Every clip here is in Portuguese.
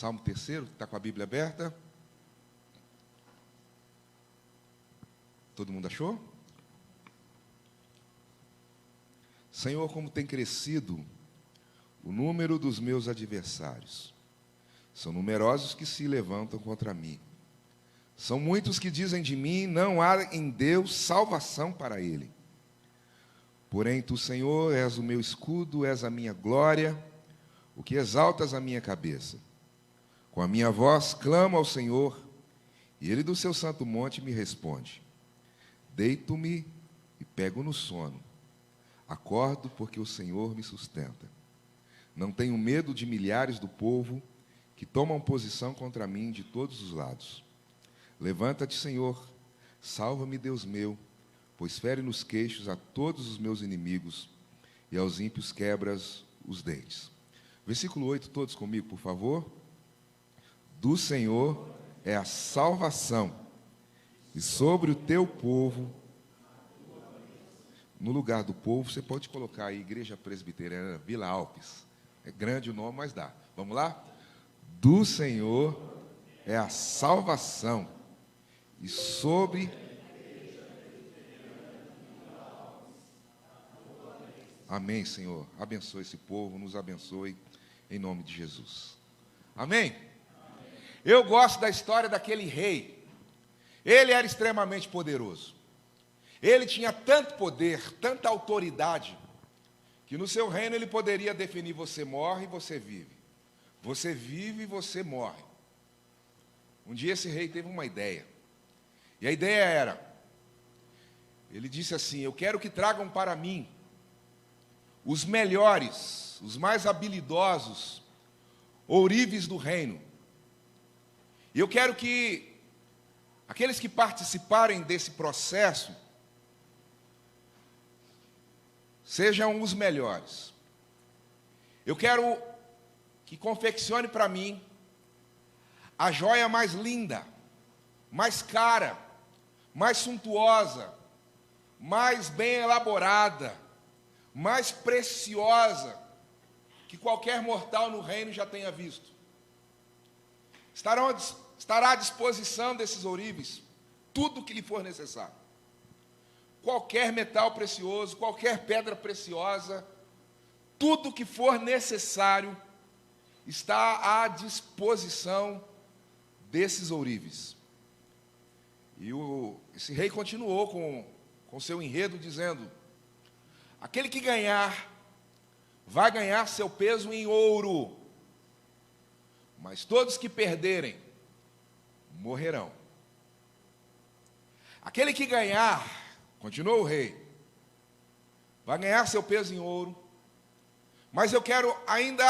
Salmo 3º, está com a Bíblia aberta? Todo mundo achou? Senhor, como tem crescido o número dos meus adversários. São numerosos que se levantam contra mim. São muitos que dizem de mim, não há em Deus salvação para ele. Porém, tu, Senhor, és o meu escudo, és a minha glória, o que exaltas a minha cabeça. Com a minha voz clamo ao Senhor, e ele do seu santo monte me responde. Deito-me e pego no sono. Acordo porque o Senhor me sustenta. Não tenho medo de milhares do povo que tomam posição contra mim de todos os lados. Levanta-te, Senhor, salva-me, Deus meu, pois fere nos queixos a todos os meus inimigos e aos ímpios quebras os dentes. Versículo 8, todos comigo, por favor. Do Senhor é a salvação, e sobre o teu povo, no lugar do povo, você pode colocar aí, Igreja Presbiteriana Vila Alpes. É grande o nome, mas dá. Vamos lá? Do Senhor é a salvação, e sobre... Amém, Senhor. Abençoe esse povo, nos abençoe, em nome de Jesus. Amém? Eu gosto da história daquele rei. Ele era extremamente poderoso. Ele tinha tanto poder, tanta autoridade, que no seu reino ele poderia definir: você morre e você vive. Você vive e você morre. Um dia esse rei teve uma ideia. E a ideia era, ele disse assim: eu quero que tragam para mim os melhores, os mais habilidosos ourives do reino. E eu quero que aqueles que participarem desse processo sejam os melhores. Eu quero que confeccione para mim a joia mais linda, mais cara, mais suntuosa, mais bem elaborada, mais preciosa que qualquer mortal no reino já tenha visto. Estará à disposição desses ourives tudo o que lhe for necessário. Qualquer metal precioso, qualquer pedra preciosa, tudo o que for necessário está à disposição desses ourives. E esse rei continuou com seu enredo, dizendo: aquele que ganhar, vai ganhar seu peso em ouro, mas todos que perderem, morrerão. Aquele que ganhar, continuou o rei, vai ganhar seu peso em ouro, mas eu quero ainda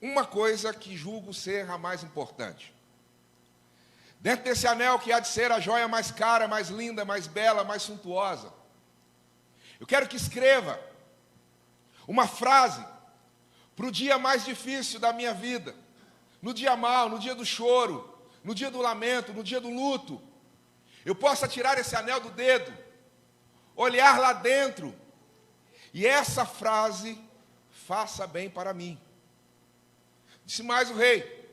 uma coisa que julgo ser a mais importante. Dentro desse anel que há de ser a joia mais cara, mais linda, mais bela, mais suntuosa, eu quero que escreva uma frase para o dia mais difícil da minha vida, no dia mau, no dia do choro, no dia do lamento, no dia do luto. Eu possa tirar esse anel do dedo, olhar lá dentro, e essa frase faça bem para mim. Disse mais o rei: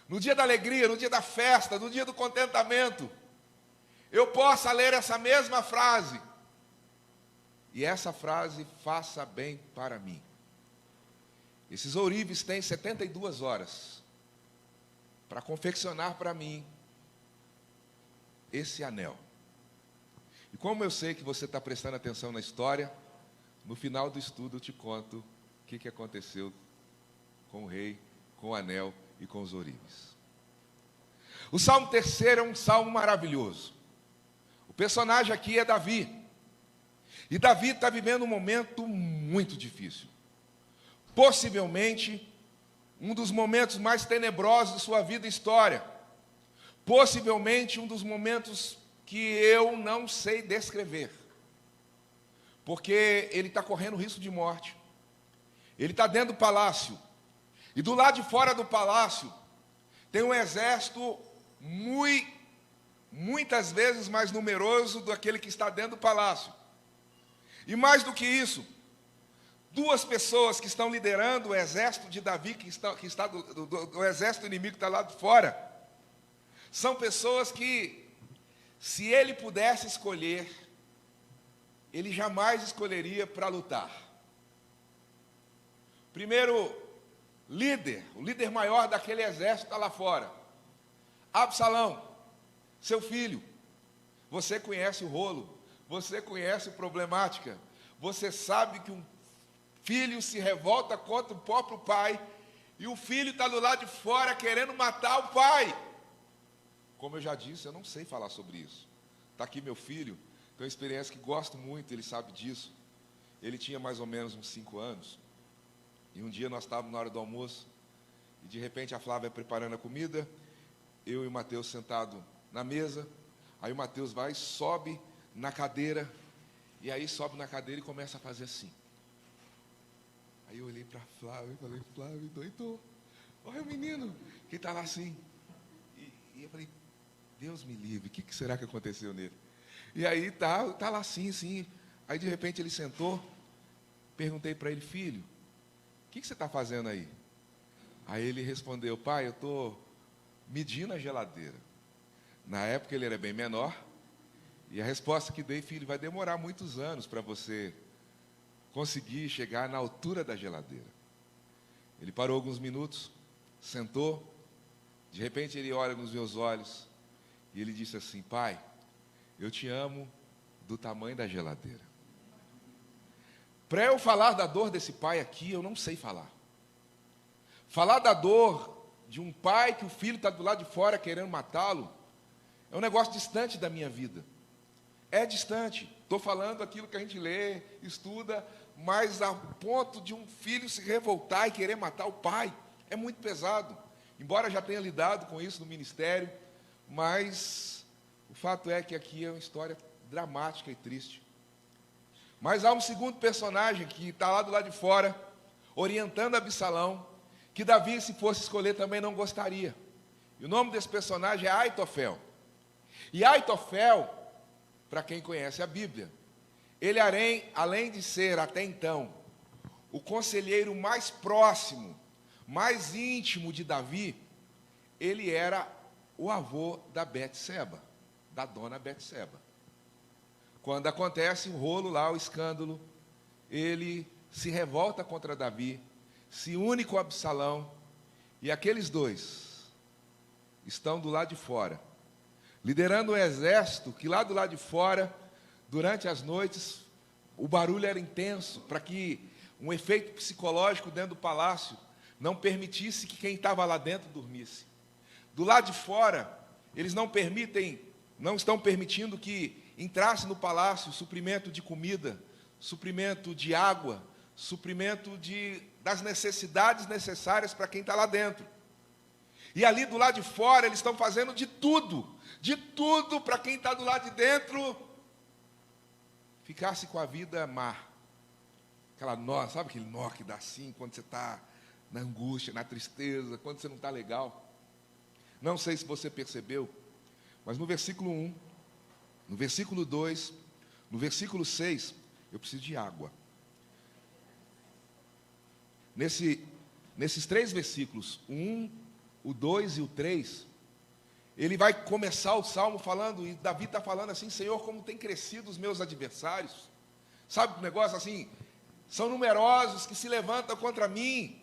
no dia da alegria, no dia da festa, no dia do contentamento, eu possa ler essa mesma frase, e essa frase faça bem para mim. Esses ourives têm 72 horas para confeccionar para mim esse anel. E como eu sei que você está prestando atenção na história, no final do estudo eu te conto o que aconteceu com o rei, com o anel e com os ourives. O Salmo 3º é um salmo maravilhoso. O personagem aqui é Davi. E Davi está vivendo um momento muito difícil. Possivelmente, um dos momentos mais tenebrosos de sua vida e história. Possivelmente, um dos momentos que eu não sei descrever. Porque ele está correndo risco de morte. Ele está dentro do palácio. E do lado de fora do palácio, tem um exército muitas vezes mais numeroso do que aquele que está dentro do palácio. E mais do que isso, duas pessoas que estão liderando o exército de Davi, que está do exército inimigo que está lá de fora, são pessoas que, se ele pudesse escolher, ele jamais escolheria para lutar. Primeiro líder, o líder maior daquele exército está lá fora, Absalão, seu filho. Você conhece o rolo, você conhece a problemática, você sabe que um filho se revolta contra o próprio pai, e o filho está do lado de fora querendo matar o pai. Como eu já disse, eu não sei falar sobre isso. Está aqui meu filho, tem uma experiência que gosto muito, ele sabe disso. Ele tinha mais ou menos uns 5 anos, e um dia nós estávamos na hora do almoço, e de repente a Flávia preparando a comida, eu e o Mateus sentados na mesa. Aí o Mateus vai, sobe na cadeira, e aí sobe na cadeira e começa a fazer assim. Aí eu olhei para a Flávia e falei, Flávia, doidou. Olha o menino que está lá assim. E eu falei, Deus me livre, o que será que aconteceu nele? E aí tá lá assim, sim. Aí de repente ele sentou, perguntei para ele, filho, o que você está fazendo aí? Aí ele respondeu, pai, eu estou medindo a geladeira. Na época ele era bem menor, e a resposta que dei, filho, vai demorar muitos anos para você conseguir chegar na altura da geladeira. Ele parou alguns minutos, sentou, de repente ele olha nos meus olhos, e ele disse assim, pai, eu te amo do tamanho da geladeira. Para eu falar da dor desse pai aqui, eu não sei falar. Falar da dor de um pai que o filho está do lado de fora querendo matá-lo, é um negócio distante da minha vida. É distante. Estou falando aquilo que a gente lê, estuda, mas a ponto de um filho se revoltar e querer matar o pai, é muito pesado. Embora já tenha lidado com isso no ministério, mas o fato é que aqui é uma história dramática e triste. Mas há um segundo personagem que está lá do lado de fora, orientando Absalão, que Davi, se fosse escolher, também não gostaria. E o nome desse personagem é Aitofel. E Aitofel, para quem conhece a Bíblia, ele além de ser, até então, o conselheiro mais próximo, mais íntimo de Davi, ele era o avô da Betseba, da dona Betseba. Quando acontece o rolo lá, o escândalo, ele se revolta contra Davi, se une com Absalão, e aqueles dois estão do lado de fora, liderando um exército que lá do lado de fora, durante as noites, o barulho era intenso, para que um efeito psicológico dentro do palácio não permitisse que quem estava lá dentro dormisse. Do lado de fora, eles não estão permitindo que entrasse no palácio suprimento de comida, suprimento de água, suprimento das necessidades necessárias para quem está lá dentro. E ali do lado de fora, eles estão fazendo de tudo para quem está do lado de dentro ficasse com a vida má. Aquela nó, sabe aquele nó que dá assim, quando você está na angústia, na tristeza, quando você não está legal? Não sei se você percebeu, mas no versículo 1, no versículo 2, no versículo 6, eu preciso de água. Nesses 3 versículos, o 1, o 2 e o 3, ele vai começar o salmo falando, e Davi está falando assim, Senhor, como tem crescido os meus adversários. Sabe o negócio assim? São numerosos que se levantam contra mim.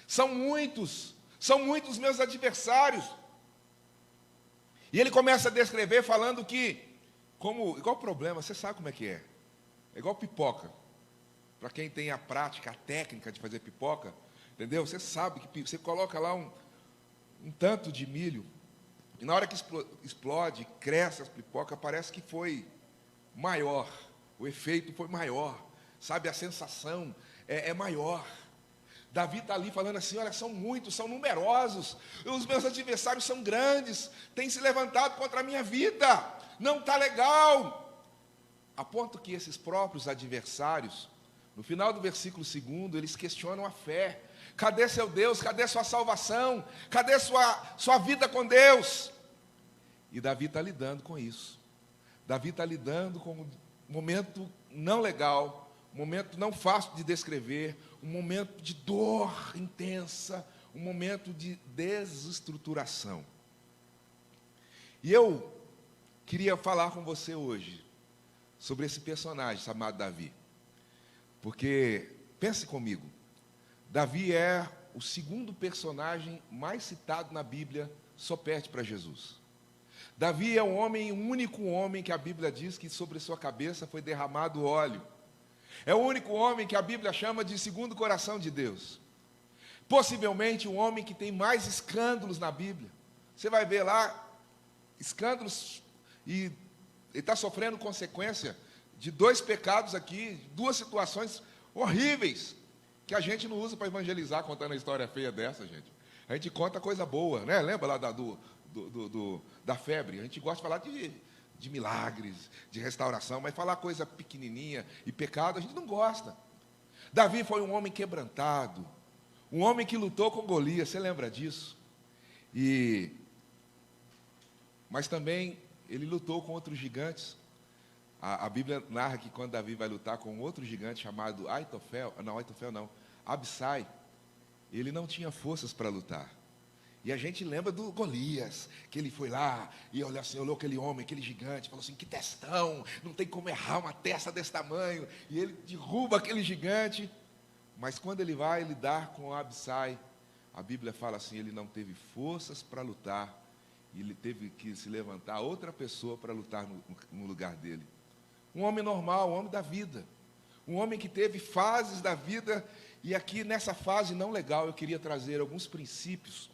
São muitos meus adversários. E ele começa a descrever falando que, igual problema, você sabe como é que é. É igual pipoca. Para quem tem a prática, a técnica de fazer pipoca, entendeu? Você sabe que você coloca lá um tanto de milho, e na hora que explode, cresce as pipocas, parece que foi maior, o efeito foi maior, sabe, a sensação é maior. Davi está ali falando assim, olha, são muitos, são numerosos, os meus adversários são grandes, têm se levantado contra a minha vida, não está legal. A ponto que esses próprios adversários, no final do versículo 2, eles questionam a fé. Cadê seu Deus? Cadê sua salvação? Cadê sua vida com Deus? E Davi está lidando com isso. Davi está lidando com um momento não legal, um momento não fácil de descrever, um momento de dor intensa, um momento de desestruturação. E eu queria falar com você hoje sobre esse personagem chamado Davi. Porque, pense comigo, Davi é o segundo personagem mais citado na Bíblia, só perde para Jesus. Davi é o único homem que a Bíblia diz que sobre sua cabeça foi derramado óleo. É o único homem que a Bíblia chama de segundo coração de Deus. Possivelmente o homem que tem mais escândalos na Bíblia. Você vai ver lá, escândalos, e ele está sofrendo consequência de 2 pecados aqui, 2 situações horríveis, que a gente não usa para evangelizar contando a história feia dessa, gente. A gente conta coisa boa, né? Lembra lá da febre? A gente gosta de falar de milagres, de restauração, mas falar coisa pequenininha e pecado, a gente não gosta. Davi foi um homem quebrantado, um homem que lutou com Golias, você lembra disso? Mas também ele lutou com outros gigantes. A Bíblia narra que quando Davi vai lutar com outro gigante chamado Abissai, ele não tinha forças para lutar. E a gente lembra do Golias, que ele foi lá e olhou aquele homem, aquele gigante, falou assim, que testão, não tem como errar uma testa desse tamanho. E ele derruba aquele gigante. Mas quando ele vai lidar com Abissai, a Bíblia fala assim, ele não teve forças para lutar, e ele teve que se levantar outra pessoa para lutar no lugar dele. Um homem normal, um homem da vida, um homem que teve fases da vida, e aqui nessa fase não legal eu queria trazer alguns princípios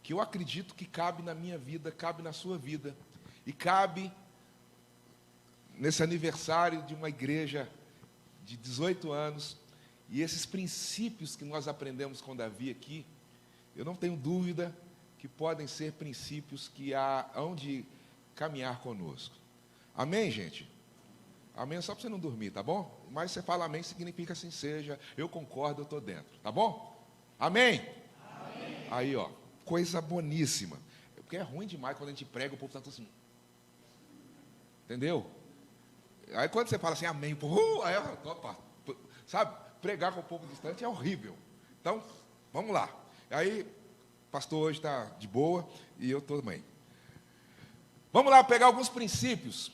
que eu acredito que cabe na minha vida, cabe na sua vida, e cabe nesse aniversário de uma igreja de 18 anos, e esses princípios que nós aprendemos com Davi aqui, eu não tenho dúvida que podem ser princípios que hão de caminhar conosco. Amém, gente? Amém é só para você não dormir, tá bom? Mas você fala amém, significa assim seja, eu concordo, eu estou dentro, tá bom? Amém? Amém. Aí, ó, coisa boníssima. Porque é ruim demais quando a gente prega, o povo está tudo assim. Entendeu? Aí quando você fala assim, amém, o povo, opa, sabe? Pregar com o povo distante é horrível. Então, vamos lá. Aí, o pastor hoje está de boa e eu também. Vamos lá pegar alguns princípios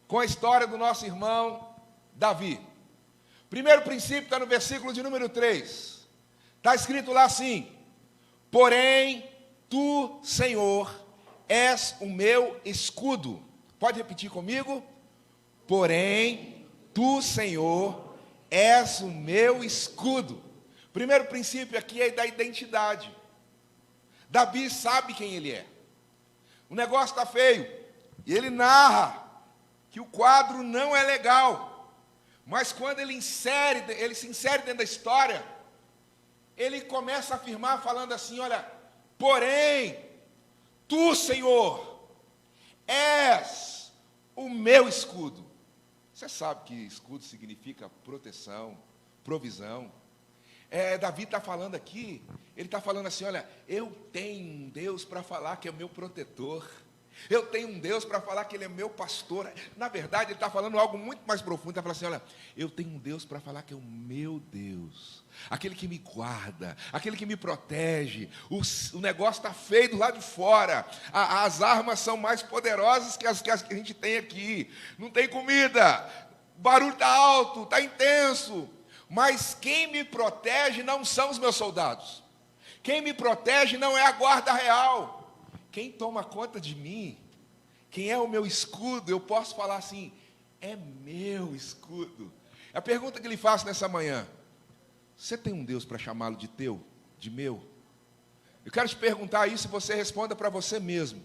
com a história do nosso irmão Davi. Primeiro princípio está no versículo de número 3. Está escrito lá assim, porém, tu, Senhor, és o meu escudo. Pode repetir comigo? Porém, tu, Senhor, és o meu escudo. Primeiro princípio aqui é da identidade. Davi sabe quem ele é. O negócio está feio. E ele narra que o quadro não é legal. Mas quando ele se insere dentro da história, ele começa a afirmar falando assim, olha, porém, tu, Senhor, és o meu escudo. Você sabe que escudo significa proteção, provisão. Davi está falando aqui, ele está falando assim, olha, eu tenho um Deus para falar que é o meu protetor. Eu tenho um Deus para falar que Ele é meu pastor. Na verdade, Ele está falando algo muito mais profundo. Ele está falando assim, olha, eu tenho um Deus para falar que é o meu Deus. Aquele que me guarda, aquele que me protege. O negócio está feio do lado de fora. As armas são mais poderosas que as que a gente tem aqui. Não tem comida, o barulho está alto, está intenso. Mas quem me protege não são os meus soldados. Quem me protege não é a guarda real. Quem toma conta de mim, quem é o meu escudo, eu posso falar assim, é meu escudo. A pergunta que lhe faço nessa manhã, você tem um Deus para chamá-lo de teu, de meu? Eu quero te perguntar isso e você responda para você mesmo.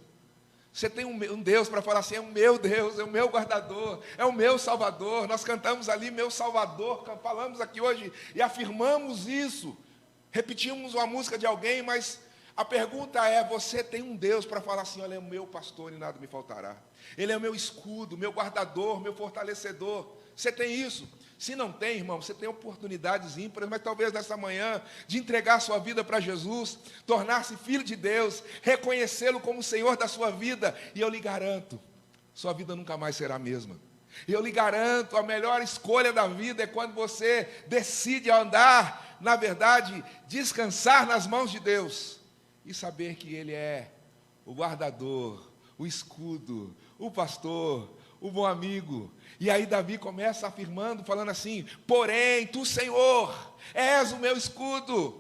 Você tem um Deus para falar assim, é o meu Deus, é o meu guardador, é o meu Salvador. Nós cantamos ali, meu Salvador, falamos aqui hoje e afirmamos isso. Repetimos uma música de alguém, mas a pergunta é, você tem um Deus para falar assim, olha, é o meu pastor e nada me faltará. Ele é o meu escudo, meu guardador, meu fortalecedor. Você tem isso? Se não tem, irmão, você tem oportunidades ímpares, mas talvez nessa manhã, de entregar sua vida para Jesus, tornar-se filho de Deus, reconhecê-lo como o Senhor da sua vida, e eu lhe garanto, sua vida nunca mais será a mesma. E eu lhe garanto, a melhor escolha da vida é quando você decide andar, na verdade, descansar nas mãos de Deus e saber que Ele é o guardador, o escudo, o pastor, o bom amigo. E aí Davi começa afirmando, falando assim: porém, tu, Senhor, és o meu escudo.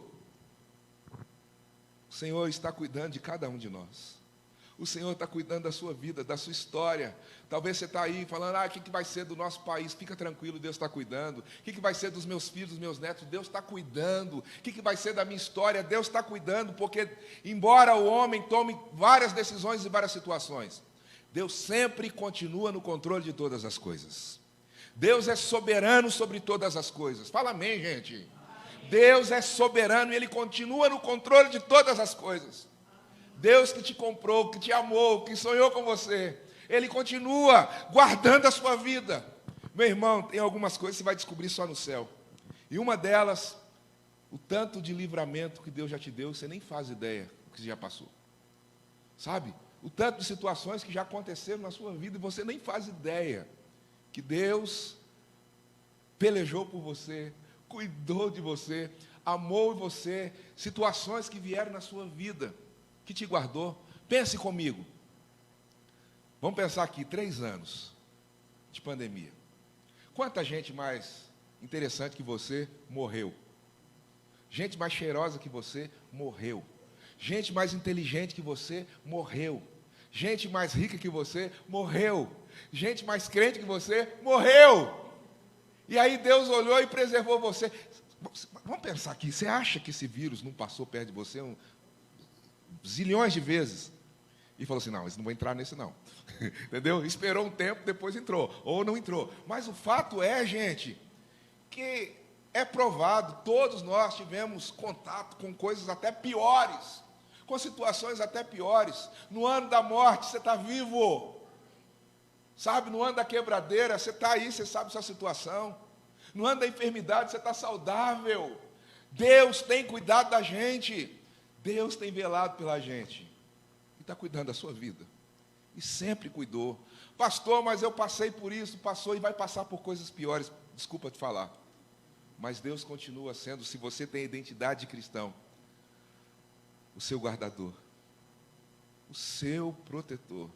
O Senhor está cuidando de cada um de nós. O Senhor está cuidando da sua vida, da sua história. Talvez você está aí falando: o que vai ser do nosso país? Fica tranquilo, Deus está cuidando. O que vai ser dos meus filhos, dos meus netos? Deus está cuidando. O que vai ser da minha história? Deus está cuidando, porque embora o homem tome várias decisões e várias situações, Deus sempre continua no controle de todas as coisas. Deus é soberano sobre todas as coisas. Fala amém, gente. Deus é soberano e Ele continua no controle de todas as coisas. Deus que te comprou, que te amou, que sonhou com você, Ele continua guardando a sua vida. Meu irmão, tem algumas coisas que você vai descobrir só no céu. E uma delas, o tanto de livramento que Deus já te deu, você nem faz ideia do que já passou. Sabe? O tanto de situações que já aconteceram na sua vida e você nem faz ideia que Deus pelejou por você, cuidou de você, amou você, situações que vieram na sua vida, que te guardou. Pense comigo. Vamos pensar aqui, 3 anos de pandemia. Quanta gente mais interessante que você morreu? Gente mais cheirosa que você morreu. Gente mais inteligente que você morreu. Gente mais rica que você morreu. Gente mais crente que você morreu. E aí Deus olhou e preservou você. Vamos pensar aqui, você acha que esse vírus não passou perto de você zilhões de vezes? E falou assim: não, eles não vão entrar nesse não. Entendeu? Esperou um tempo, depois entrou. Ou não entrou. Mas o fato é, gente, que é provado, todos nós tivemos contato com coisas até piores, com situações até piores. No ano da morte, você está vivo. Sabe, no ano da quebradeira, você está aí, você sabe a sua situação. No ano da enfermidade, você está saudável. Deus tem cuidado da gente. Deus tem velado pela gente. E está cuidando da sua vida. E sempre cuidou. Pastor, mas eu passei por isso, passou e vai passar por coisas piores. Desculpa te falar. Mas Deus continua sendo, se você tem a identidade de cristão, o seu guardador, o seu protetor,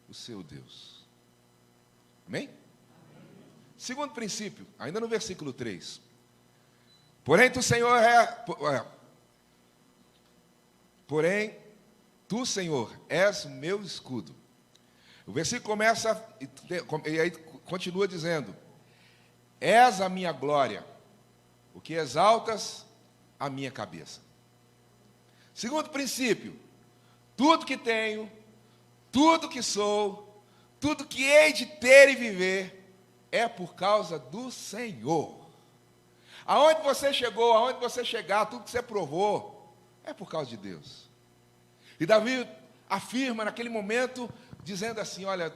o seu Deus. Amém? Segundo princípio, ainda no versículo 3. Porém, tu, Senhor, és o meu escudo. O versículo começa, e aí continua dizendo: és a minha glória, o que exaltas a minha cabeça. Segundo princípio, tudo que tenho, tudo que sou, tudo que hei de ter e viver, é por causa do Senhor. Aonde você chegou, aonde você chegar, tudo que você provou, é por causa de Deus. E Davi afirma naquele momento, dizendo assim: olha,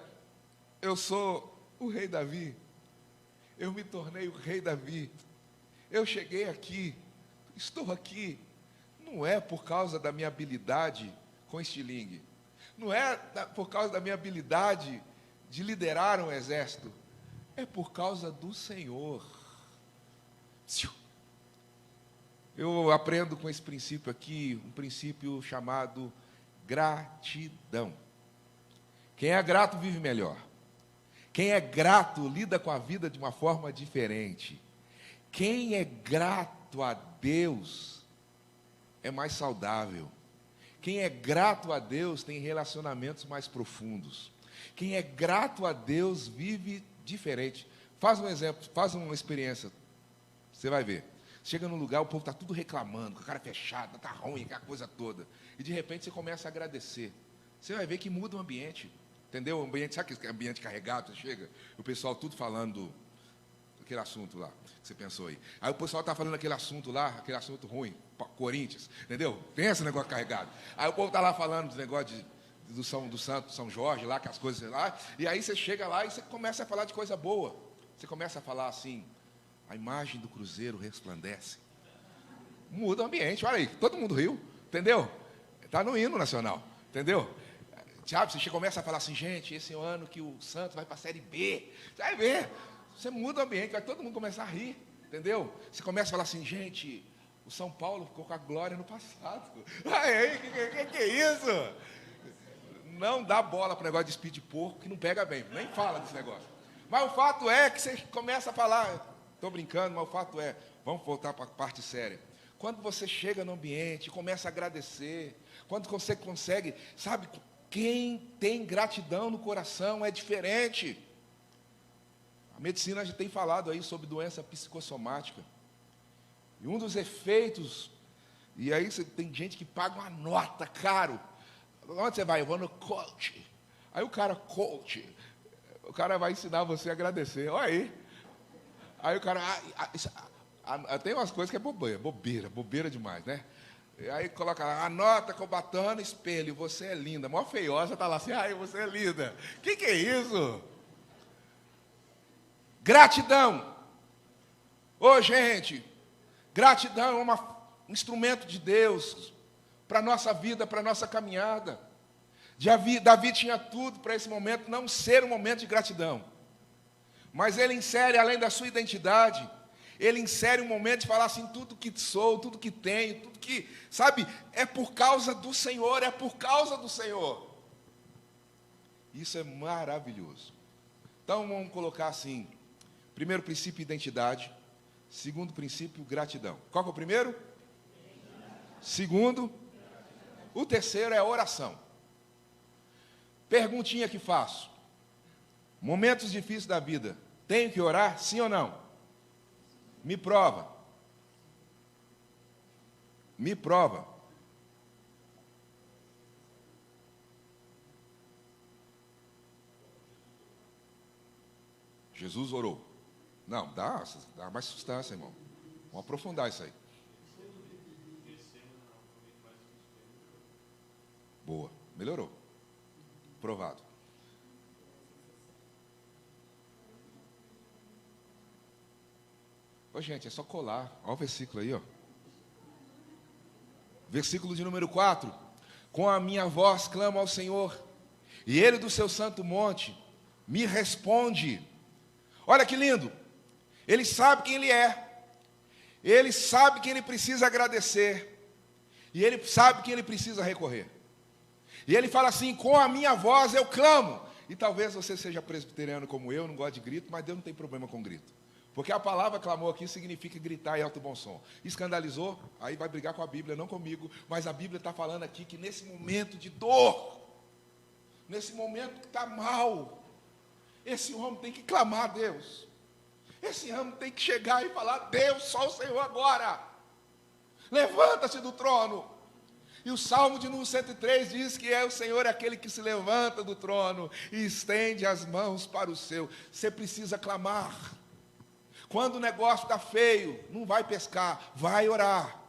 eu sou o rei Davi, eu me tornei o rei Davi, eu cheguei aqui, estou aqui, não é por causa da minha habilidade com estilingue, não é por causa da minha habilidade de liderar um exército, é por causa do Senhor. Eu aprendo com esse princípio aqui, um princípio chamado gratidão. Quem é grato vive melhor. Quem é grato lida com a vida de uma forma diferente. Quem é grato a Deus é mais saudável. Quem é grato a Deus tem relacionamentos mais profundos. Quem é grato a Deus vive diferente. Faz um exemplo, faz uma experiência. Você vai ver. Chega num lugar, o povo está tudo reclamando, com a cara fechada, está ruim, aquela coisa toda. E de repente você começa a agradecer. Você vai ver que muda o ambiente. Entendeu? O ambiente, sabe aquele ambiente carregado? Você chega, o pessoal tudo falando aquele assunto lá, que você pensou aí. Aí o pessoal está falando aquele assunto lá, aquele assunto ruim, Corinthians, entendeu? Tem esse negócio carregado. Aí o povo está lá falando dos negócios do Santo São Jorge lá, que as coisas lá, e aí você chega lá e você começa a falar de coisa boa. Você começa a falar assim: a imagem do Cruzeiro resplandece. Muda o ambiente, olha aí, todo mundo riu, entendeu? Está no hino nacional, entendeu? Sabe, você começa a falar assim, gente, esse é o ano que o Santos vai para a Série B. Você vai ver, você muda o ambiente, vai todo mundo começar a rir, entendeu? Você começa a falar assim, gente, o São Paulo ficou com a glória no passado. Aí, que é isso? Não dá bola para o negócio de speed de porco, que não pega bem, nem fala desse negócio. Mas o fato é que você começa a falar, estou brincando, mas o fato é, vamos voltar para a parte séria. Quando você chega no ambiente, começa a agradecer, quando você consegue, sabe, quem tem gratidão no coração é diferente. A medicina já tem falado aí sobre doença psicossomática. E um dos efeitos, e aí você tem gente que paga uma nota caro. Onde você vai? Eu vou no coach. Aí o cara vai ensinar você a agradecer. Olha aí. Aí o cara, tem umas coisas que é bobeira demais, né? E aí coloca lá, anota com batom no espelho, você é linda. Mó feiosa, tá lá assim, ai, você é linda. Que é isso? Gratidão. Ô, gente, gratidão é um instrumento de Deus para a nossa vida, para a nossa caminhada. Davi tinha tudo para esse momento não ser um momento de gratidão. Mas ele insere, além da sua identidade, ele insere um momento de falar assim, tudo que sou, tudo que tenho, tudo que, sabe, é por causa do Senhor, é por causa do Senhor. Isso é maravilhoso. Então, vamos colocar assim, primeiro princípio, identidade. Segundo princípio, gratidão. Qual que é o primeiro? Segundo. O terceiro é oração. Perguntinha que faço. Momentos difíceis da vida, tenho que orar, sim ou não? Me prova. Me prova. Jesus orou. Não, dá mais substância, irmão. Vamos aprofundar isso aí. Boa, melhorou. Provado. Ô, gente, é só colar. Olha o versículo aí, ó. Versículo de número 4. Com a minha voz clamo ao Senhor, e Ele do seu santo monte me responde. Olha que lindo. Ele sabe quem Ele é. Ele sabe quem Ele precisa agradecer. E Ele sabe quem Ele precisa recorrer. E Ele fala assim, com a minha voz eu clamo. E talvez você seja presbiteriano como eu, não gosta de grito, mas Deus não tem problema com grito. Porque a palavra clamou aqui significa gritar em alto e bom som. Escandalizou, aí vai brigar com a Bíblia, não comigo. Mas a Bíblia está falando aqui que nesse momento de dor, nesse momento que está mal, esse homem tem que clamar a Deus. Esse homem tem que chegar e falar, Deus, só o Senhor agora. Levanta-se do trono. E o Salmo de número 103 diz que o Senhor é aquele que se levanta do trono e estende as mãos para o seu. Você precisa clamar. Quando o negócio está feio, não vai pescar, vai orar.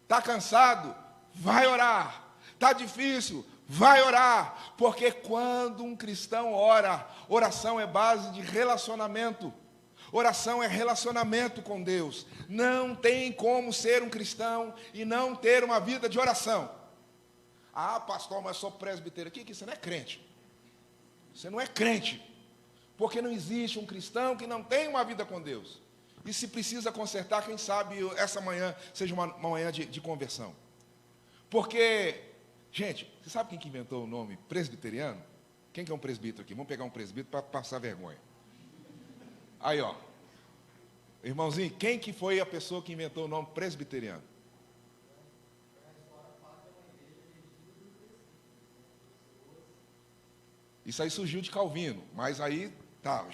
Está cansado? Vai orar. Está difícil? Vai orar. Porque quando um cristão ora, oração é base de relacionamento. Oração é relacionamento com Deus. Não tem como ser um cristão e não ter uma vida de oração. Ah, pastor, mas eu sou presbítero. Que você não é crente. Você não é crente. Porque não existe um cristão que não tem uma vida com Deus. E se precisa consertar, quem sabe essa manhã seja uma manhã de conversão. Porque, gente, você sabe quem que inventou o nome presbiteriano? Quem que é um presbítero aqui? Vamos pegar um presbítero para passar vergonha. Aí, ó. Irmãozinho, quem que foi a pessoa que inventou o nome presbiteriano? Isso aí surgiu de Calvino, mas aí, tá,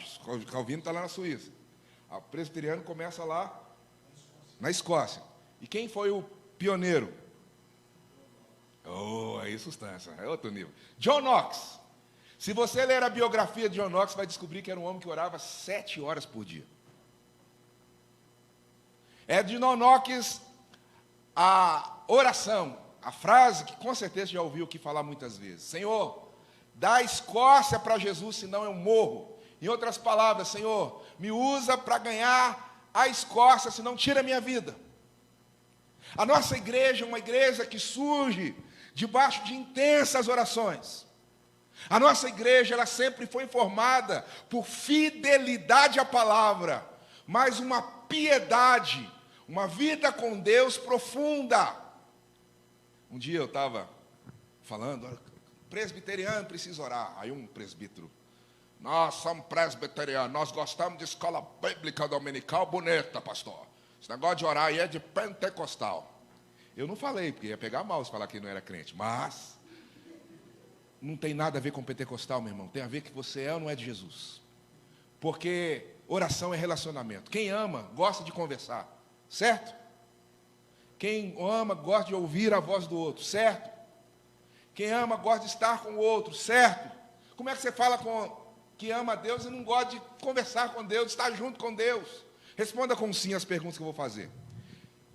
Calvino está lá na Suíça. O presbiteriano começa lá na Escócia. E quem foi o pioneiro? Oh, aí substância, é outro nível. John Knox. Se você ler a biografia de John Knox, vai descobrir que era um homem que orava 7 horas por dia. É de John Knox a oração, a frase que com certeza já ouviu aqui falar muitas vezes. Senhor, dá a Escócia para Jesus, senão eu morro. Em outras palavras, Senhor, me usa para ganhar a Escócia, senão tira a minha vida. A nossa igreja é uma igreja que surge debaixo de intensas orações. A nossa igreja, ela sempre foi formada por fidelidade à palavra, mas uma piedade, uma vida com Deus profunda. Um dia eu estava falando, presbiteriano precisa orar. Aí um presbítero, nós somos presbiterianos, nós gostamos de escola bíblica dominical bonita, pastor. Esse negócio de orar aí é de pentecostal. Eu não falei, porque ia pegar mal se falar que não era crente, mas não tem nada a ver com pentecostal, meu irmão. Tem a ver que você é ou não é de Jesus. Porque oração é relacionamento. Quem ama, gosta de conversar, certo? Quem ama, gosta de ouvir a voz do outro, certo? Quem ama, gosta de estar com o outro, certo? Como é que você fala com que ama a Deus e não gosta de conversar com Deus, de estar junto com Deus? Responda com sim as perguntas que eu vou fazer.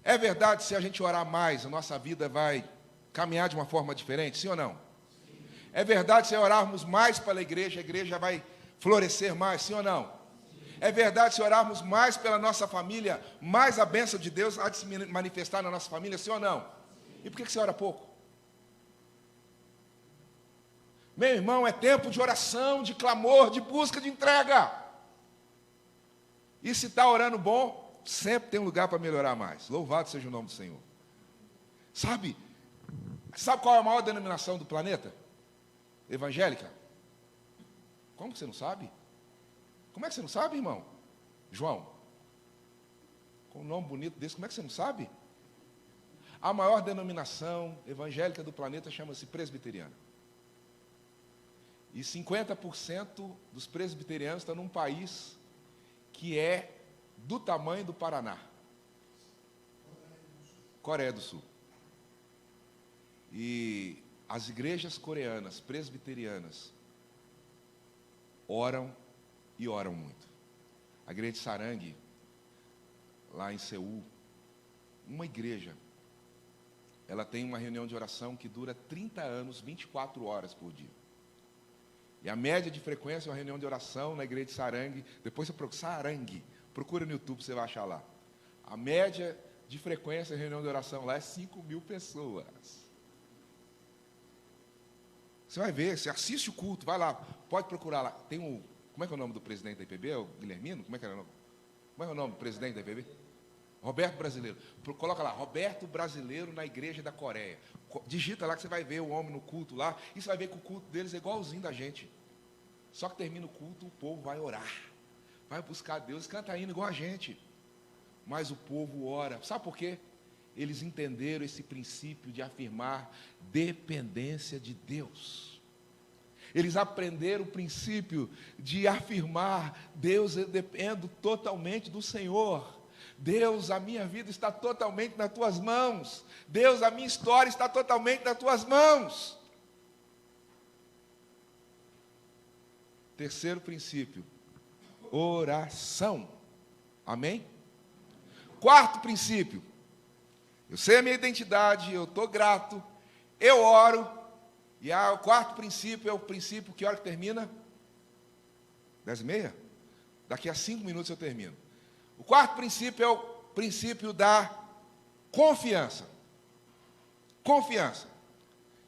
É verdade, se a gente orar mais, a nossa vida vai caminhar de uma forma diferente, sim ou não? Sim. É verdade, se orarmos mais pela igreja, a igreja vai florescer mais, sim ou não? Sim. É verdade, se orarmos mais pela nossa família, mais a bênção de Deus há de se manifestar na nossa família, sim ou não? Sim. E por que você ora pouco? Meu irmão, é tempo de oração, de clamor, de busca, de entrega. E se está orando bom, sempre tem um lugar para melhorar mais. Louvado seja o nome do Senhor. Sabe qual é a maior denominação do planeta? Evangélica. Como que você não sabe? Como é que você não sabe, irmão? João, com um nome bonito desse, como é que você não sabe? A maior denominação evangélica do planeta chama-se presbiteriana. E 50% dos presbiterianos estão num país que é do tamanho do Paraná. Coreia do Sul. E as igrejas coreanas, presbiterianas, oram e oram muito. A igreja de Sarang, lá em Seul, uma igreja, ela tem uma reunião de oração que dura 30 anos, 24 horas por dia. E a média de frequência é uma reunião de oração na igreja de Sarang. Depois você procura Sarang, procura no YouTube, você vai achar lá. A média de frequência da reunião de oração lá é 5.000 pessoas. Você vai ver, você assiste o culto, vai lá, pode procurar lá. Tem um, como é que é o nome do presidente da IPB? É o Guilhermino? Como é que é o nome? Como é o nome do presidente da IPB? Roberto Brasileiro. Coloca lá, Roberto Brasileiro na igreja da Coreia. Digita lá que você vai ver o homem no culto lá, e você vai ver que o culto deles é igualzinho da gente. Só que termina o culto, o povo vai orar, vai buscar Deus, canta hino igual a gente. Mas o povo ora. Sabe por quê? Eles entenderam esse princípio de afirmar dependência de Deus. Eles aprenderam o princípio de afirmar: Deus, eu dependo totalmente do Senhor. Deus, a minha vida está totalmente nas tuas mãos. Deus, a minha história está totalmente nas tuas mãos. Terceiro princípio, oração. Amém? Quarto princípio, eu sei a minha identidade, eu estou grato, eu oro. E o quarto princípio é o princípio, que hora que termina? 10h30? Daqui a 5 minutos eu termino. O quarto princípio é o princípio da confiança. Confiança.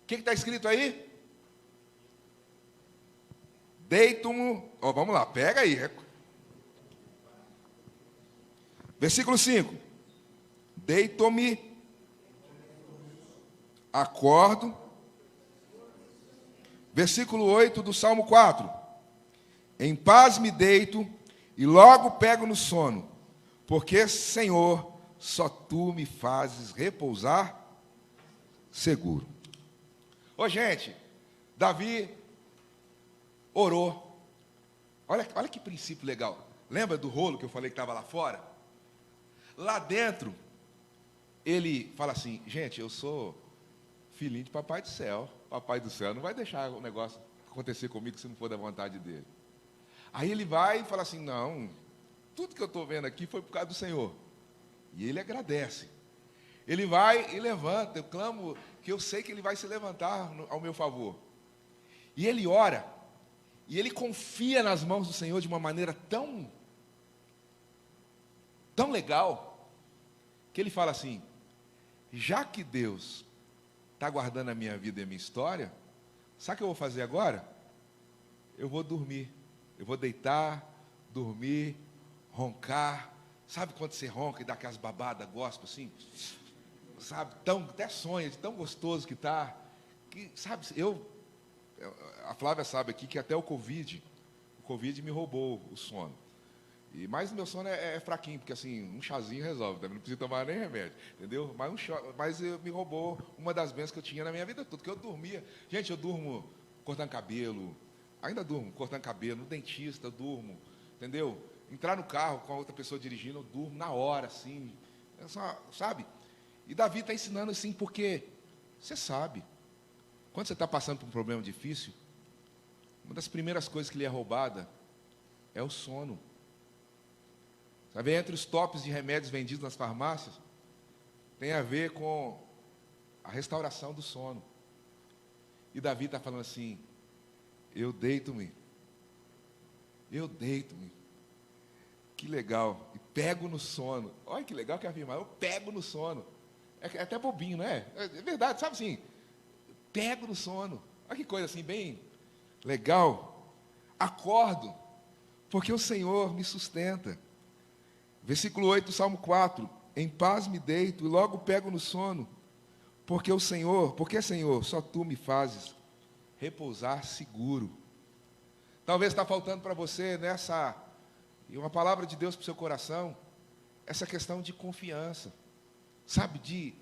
O que está escrito aí? Deito-me, vamos lá, pega aí. Versículo 5. Deito-me, acordo. Versículo 8 do Salmo 4. Em paz me deito e logo pego no sono, porque, Senhor, só Tu me fazes repousar seguro. Ô, gente, Davi orou. Olha que princípio legal. Lembra do rolo que eu falei que estava lá fora? Lá dentro, ele fala assim: gente, eu sou filhinho de Papai do Céu. Papai do Céu não vai deixar o negócio acontecer comigo se não for da vontade dele. Aí ele vai e fala assim: não, tudo que eu estou vendo aqui foi por causa do Senhor. E ele agradece. Ele vai e levanta. Eu clamo que eu sei que ele vai se levantar ao meu favor. E ele ora. E ele confia nas mãos do Senhor de uma maneira tão legal, que ele fala assim: já que Deus está guardando a minha vida e a minha história, sabe o que eu vou fazer agora? eu vou dormir. Eu vou deitar, dormir, roncar. Sabe quando você ronca e dá aquelas babadas gospel assim? Sabe, até sonha, de tão gostoso que está. Que, sabe, a Flávia sabe aqui que até o Covid me roubou o sono. Mas o meu sono é fraquinho, porque assim, um chazinho resolve, não precisa tomar nem remédio, entendeu? Mas me roubou uma das bênçãos que eu tinha na minha vida toda, que eu dormia. Gente, eu durmo cortando cabelo, ainda durmo cortando cabelo, no dentista eu durmo, entendeu? Entrar no carro com a outra pessoa dirigindo, eu durmo na hora, assim, sabe? E Davi está ensinando assim, porque você sabe, quando você está passando por um problema difícil, uma das primeiras coisas que lhe é roubada é o sono. Sabe, entre os tops de remédios vendidos nas farmácias, tem a ver com a restauração do sono. E Davi está falando assim, eu deito-me, que legal, e pego no sono. Olha que legal que afirmar, eu pego no sono. É até bobinho, não é? É verdade, sabe assim, pego no sono. Olha que coisa assim, bem legal. Acordo, porque o Senhor me sustenta. Versículo 8 do Salmo 4, em paz me deito e logo pego no sono, porque Senhor, só Tu me fazes repousar seguro. Talvez está faltando para você e uma palavra de Deus para o seu coração, essa questão de confiança, sabe, de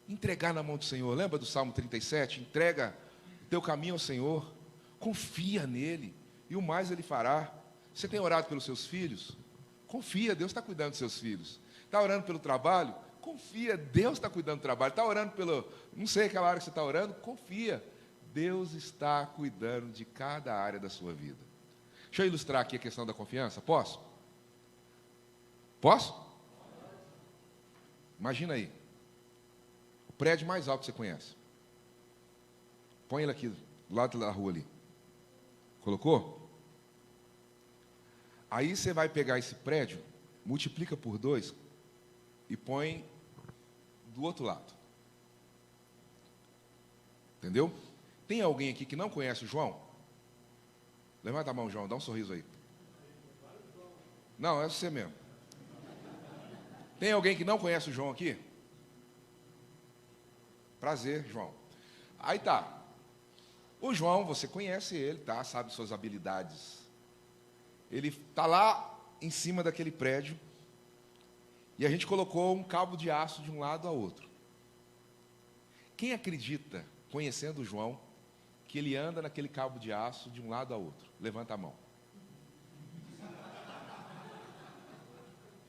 entregar na mão do Senhor. Lembra do Salmo 37? Entrega o teu caminho ao Senhor, confia nele, e o mais Ele fará. Você tem orado pelos seus filhos? Confia, Deus está cuidando dos seus filhos. Está orando pelo trabalho? Confia, Deus está cuidando do trabalho. Está orando não sei aquela área que você está orando? Confia, Deus está cuidando de cada área da sua vida. Deixa eu ilustrar aqui a questão da confiança, posso? Posso? Imagina aí, o prédio mais alto que você conhece. Põe ele aqui, do lado da rua ali. Colocou? Aí você vai pegar esse prédio, multiplica por 2 e põe do outro lado. Entendeu? Tem alguém aqui que não conhece o João? Levanta a mão, João, dá um sorriso aí. Não, é você mesmo. Tem alguém que não conhece o João aqui? Prazer, João. Aí tá. O João, você conhece ele, tá? Sabe suas habilidades. Ele está lá em cima daquele prédio e a gente colocou um cabo de aço de um lado ao outro. Quem acredita, conhecendo o João, que ele anda naquele cabo de aço de um lado ao outro? Levanta a mão.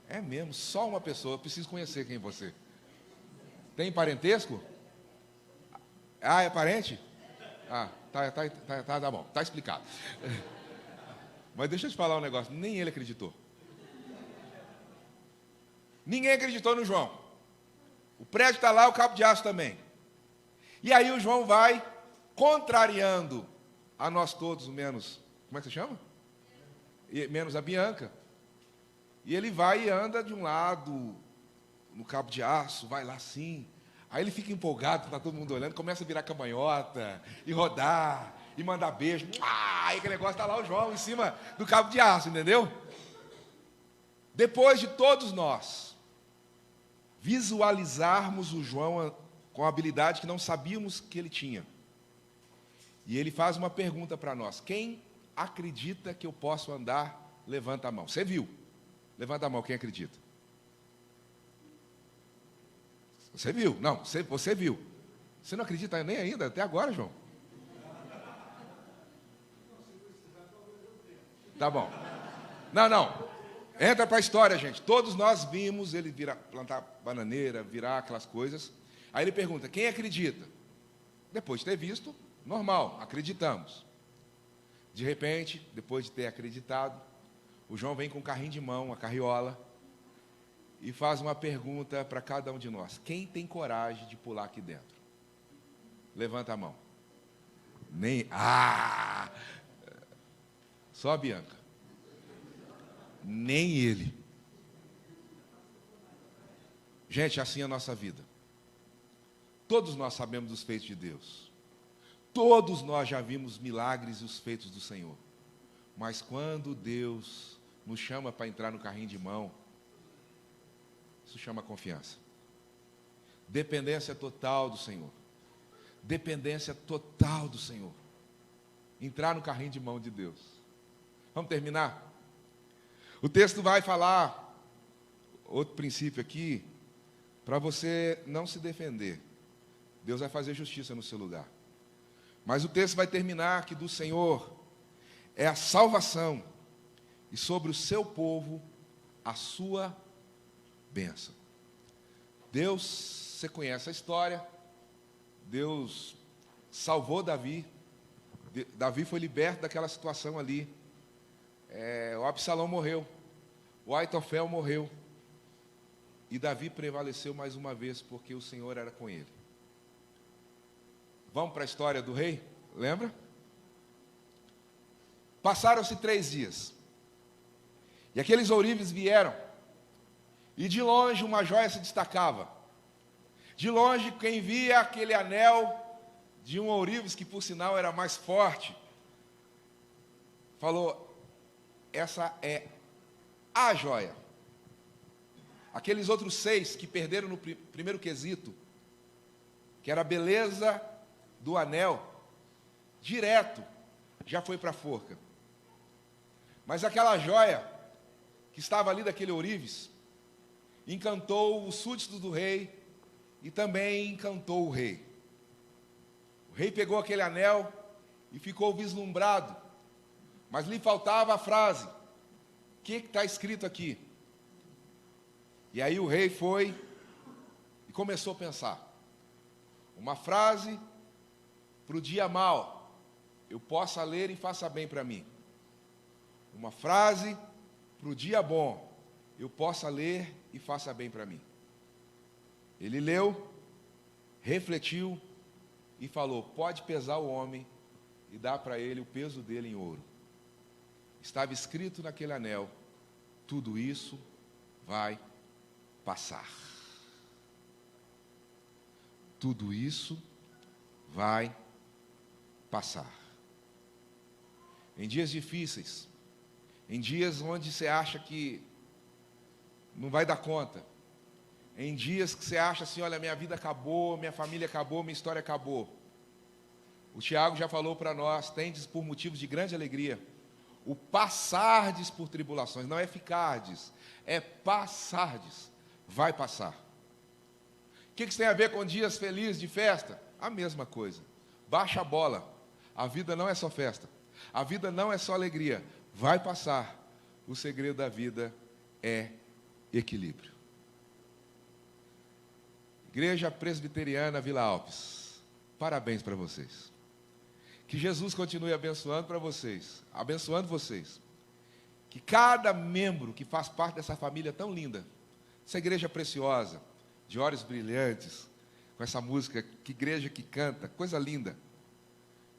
É mesmo, só uma pessoa, eu preciso conhecer quem é você. Tem parentesco? Ah, é parente? Ah, tá bom, tá explicado. Mas deixa eu te falar um negócio, nem ele acreditou. Ninguém acreditou no João. O prédio está lá, o cabo de aço também. E aí o João vai contrariando a nós todos, menos, como é que você chama? Menos a Bianca. E ele vai e anda de um lado, no cabo de aço, vai lá assim. Aí ele fica empolgado, está todo mundo olhando, começa a virar cambalhota, e rodar, e mandar beijo. Aí aquele negócio está lá o João em cima do cabo de aço, entendeu? Depois de todos nós visualizarmos o João com a habilidade que não sabíamos que ele tinha. E ele faz uma pergunta para nós. Quem acredita que eu posso andar? Levanta a mão. Você viu? Levanta a mão, quem acredita? Você viu? Não, você viu. Você não acredita nem ainda, até agora, João? Tá bom. Não. Entra para a história, gente. Todos nós vimos ele plantar bananeira, virar aquelas coisas. Aí ele pergunta, quem acredita? Depois de ter visto, normal, acreditamos. De repente, depois de ter acreditado, o João vem com um carrinho de mão, uma carriola, e faz uma pergunta para cada um de nós. Quem tem coragem de pular aqui dentro? Levanta a mão. Só a Bianca. Nem ele. Gente, assim é a nossa vida. Todos nós sabemos dos feitos de Deus. Todos nós já vimos milagres e os feitos do Senhor. Mas quando Deus nos chama para entrar no carrinho de mão, isso chama confiança. Dependência total do Senhor. Dependência total do Senhor. Entrar no carrinho de mão de Deus. Vamos terminar? O texto vai falar, outro princípio aqui, para você não se defender. Deus vai fazer justiça no seu lugar. Mas o texto vai terminar que do Senhor é a salvação e sobre o seu povo a sua bênção. Deus, você conhece a história, Deus salvou Davi, Davi foi liberto daquela situação ali, o Absalão morreu, o Aitofel morreu, e Davi prevaleceu mais uma vez, porque o Senhor era com ele. Vamos para a história do rei? Lembra? Passaram-se 3 dias, e aqueles ourives vieram, e de longe uma joia se destacava. De longe, quem via aquele anel de um ourives, que por sinal era mais forte, falou: essa é a joia. Aqueles outros 6 que perderam no primeiro quesito, que era a beleza do anel, direto, já foi para a forca. Mas aquela joia, que estava ali daquele ourives, encantou os súditos do rei, e também encantou o rei. O rei pegou aquele anel e ficou vislumbrado, mas lhe faltava a frase: o que está escrito aqui? E aí o rei foi e começou a pensar. Uma frase para o dia mau, eu possa ler e faça bem para mim. Uma frase para o dia bom, eu possa ler e faça bem para mim. Ele leu, refletiu e falou: pode pesar o homem e dar para ele o peso dele em ouro. Estava escrito naquele anel: tudo isso vai passar. Tudo isso vai passar. Em dias difíceis, em dias onde você acha que não vai dar conta, em dias que você acha assim: olha, minha vida acabou, minha família acabou, minha história acabou. O Tiago já falou para nós: tendes por motivos de grande alegria o passardes por tribulações. Não é ficardes, é passardes. Vai passar. O que isso tem a ver com dias felizes de festa? A mesma coisa. Baixa a bola. A vida não é só festa. A vida não é só alegria. Vai passar. O segredo da vida é equilíbrio. Igreja Presbiteriana Vila Alpes, parabéns para vocês. Que Jesus continue abençoando para vocês, abençoando vocês. Que cada membro que faz parte dessa família tão linda, essa igreja preciosa, de olhos brilhantes, com essa música, que igreja que canta, coisa linda.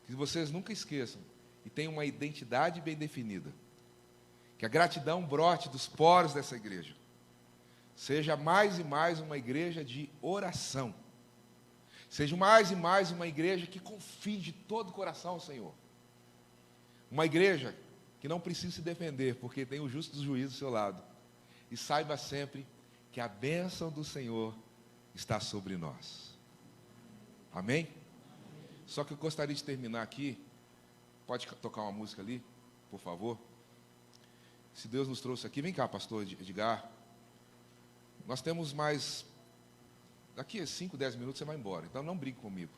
Que vocês nunca esqueçam e tenham uma identidade bem definida. Que a gratidão brote dos poros dessa igreja. Seja mais e mais uma igreja de oração. Seja mais e mais uma igreja que confie de todo o coração ao Senhor. Uma igreja que não precisa se defender, porque tem o justo juízo do seu lado. E saiba sempre que a bênção do Senhor está sobre nós. Amém? Só que eu gostaria de terminar aqui. Pode tocar uma música ali, por favor? Se Deus nos trouxe aqui, vem cá, pastor Edgar. Nós temos mais, daqui a 5, 10 minutos você vai embora, então não brigue comigo.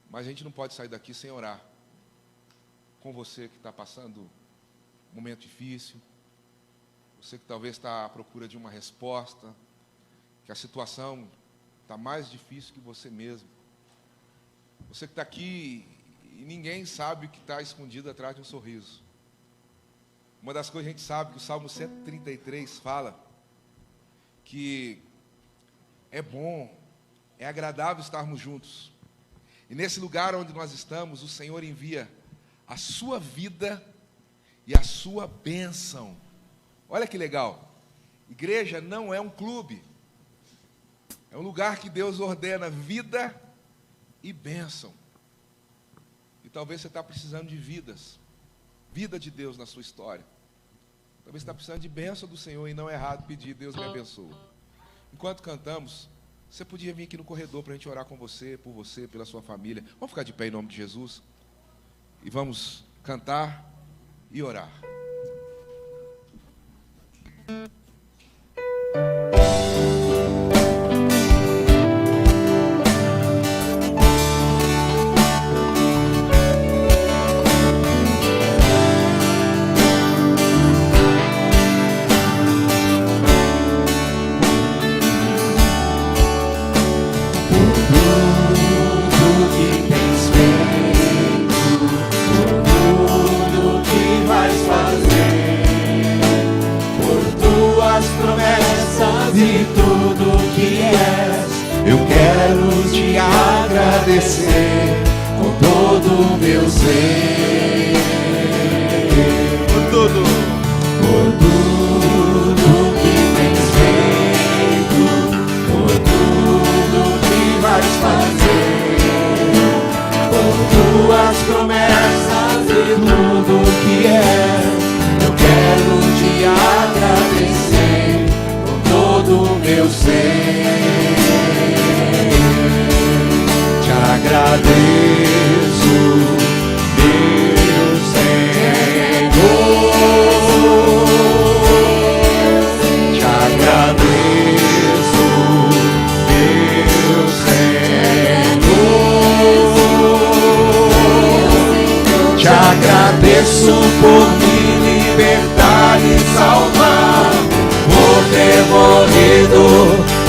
Mas a gente não pode sair daqui sem orar com você que está passando um momento difícil, você que talvez está à procura de uma resposta, que a situação está mais difícil que você mesmo. Você que está aqui e ninguém sabe o que está escondido atrás de um sorriso. Uma das coisas que a gente sabe que o Salmo 133 fala, que é bom, é agradável estarmos juntos. E nesse lugar onde nós estamos, o Senhor envia a sua vida e a sua bênção. Olha que legal. Igreja não é um clube. É um lugar que Deus ordena vida e bênção. E talvez você está precisando de vidas. vida de Deus na sua história. Talvez você está precisando de bênção do Senhor e não é errado pedir, Deus me abençoe. Enquanto cantamos, você podia vir aqui no corredor para a gente orar com você, por você, pela sua família. Vamos ficar de pé em nome de Jesus e vamos cantar e orar. E tudo que és, eu quero te agradecer com todo o meu ser. Por tudo que tens feito, por tudo que vais fazer, por tuas promessas e tudo que és, eu quero te agradecer todo o meu ser. Te agradeço, meu Senhor. Te agradeço, meu Senhor. Te agradeço por me libertar e salvar, por ter morrido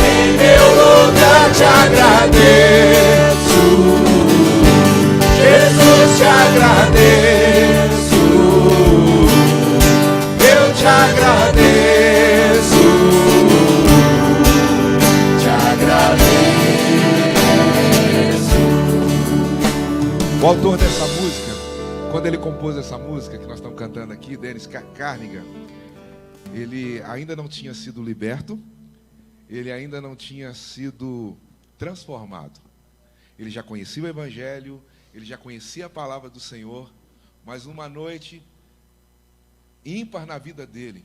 em meu lugar. Te agradeço, Jesus, te agradeço, eu te agradeço, te agradeço. O autor dessa música, quando ele compôs essa música que nós estamos cantando aqui, Dennis Carnegie, ele ainda não tinha sido liberto, ele ainda não tinha sido transformado. Ele já conhecia o Evangelho, ele já conhecia a palavra do Senhor, mas numa noite ímpar na vida dele,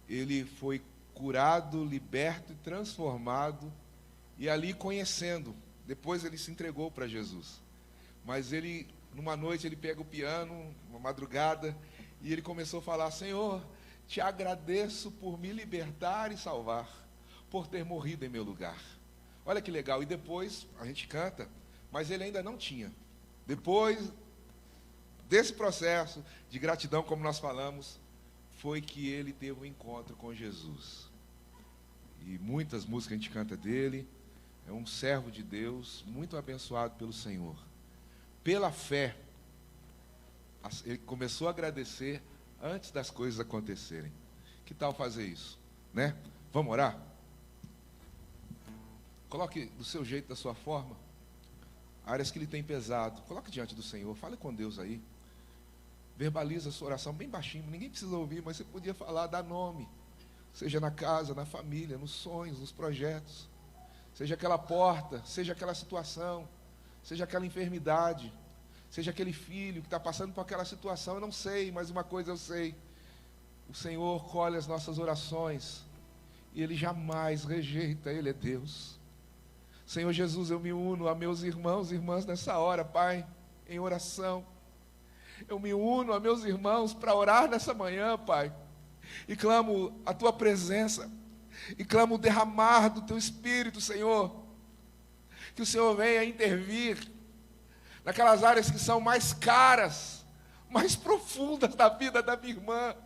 ele foi curado, liberto e transformado, e ali conhecendo. Depois ele se entregou para Jesus. Mas ele, numa noite, ele pega o piano, uma madrugada, e ele começou a falar: Senhor, te agradeço por me libertar e salvar, por ter morrido em meu lugar. Olha que legal. E depois a gente canta, mas ele ainda não tinha. Depois desse processo de gratidão, como nós falamos, foi que ele teve um encontro com Jesus. E muitas músicas a gente canta dele. É um servo de Deus, muito abençoado pelo Senhor. Pela fé, ele começou a agradecer antes das coisas acontecerem. Que tal fazer isso, né? Vamos orar? Coloque do seu jeito, da sua forma, áreas que lhe tem pesado. Coloque diante do Senhor, fale com Deus aí. Verbaliza a sua oração bem baixinho, ninguém precisa ouvir, mas você podia falar, dar nome. Seja na casa, na família, nos sonhos, nos projetos. Seja aquela porta, seja aquela situação, seja aquela enfermidade, seja aquele filho que está passando por aquela situação. Eu não sei, mas uma coisa eu sei: o Senhor colhe as nossas orações e Ele jamais rejeita, Ele é Deus. Senhor Jesus, eu me uno a meus irmãos e irmãs nessa hora, Pai, em oração. Eu me uno a meus irmãos para orar nessa manhã, Pai, e clamo a Tua presença, e clamo o derramar do Teu Espírito, Senhor. Que o Senhor venha intervir naquelas áreas que são mais caras, mais profundas da vida da minha irmã,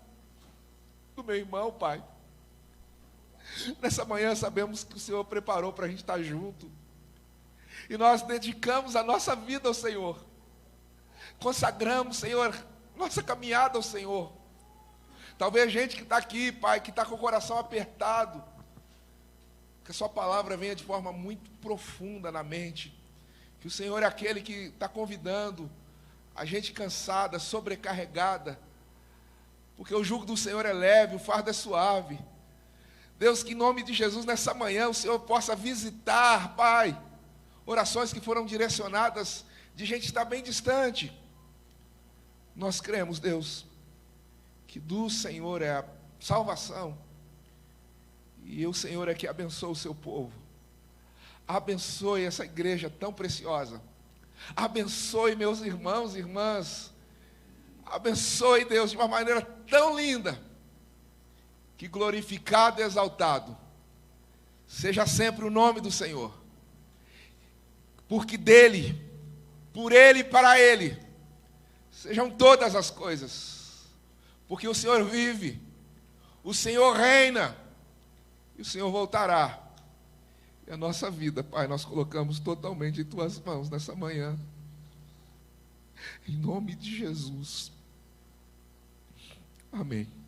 do meu irmão, Pai. Nessa manhã sabemos que o Senhor preparou para a gente estar junto, e nós dedicamos a nossa vida ao Senhor, consagramos, Senhor, nossa caminhada ao Senhor. Talvez gente que está aqui, Pai, que está com o coração apertado, que a Sua palavra venha de forma muito profunda na mente, que o Senhor é aquele que está convidando a gente cansada, sobrecarregada, porque o jugo do Senhor é leve, o fardo é suave. Deus, que em nome de Jesus, nessa manhã, o Senhor possa visitar, Pai, orações que foram direcionadas de gente que está bem distante. Nós cremos, Deus, que do Senhor é a salvação, e o Senhor é que abençoa o seu povo. Abençoe essa igreja tão preciosa. Abençoe meus irmãos e irmãs. Abençoe, Deus, de uma maneira tão linda, que glorificado e exaltado seja sempre o nome do Senhor. Porque dele, por ele e para ele, sejam todas as coisas. Porque o Senhor vive, o Senhor reina, e o Senhor voltará. E a nossa vida, Pai, nós colocamos totalmente em Tuas mãos nessa manhã. Em nome de Jesus. Amém.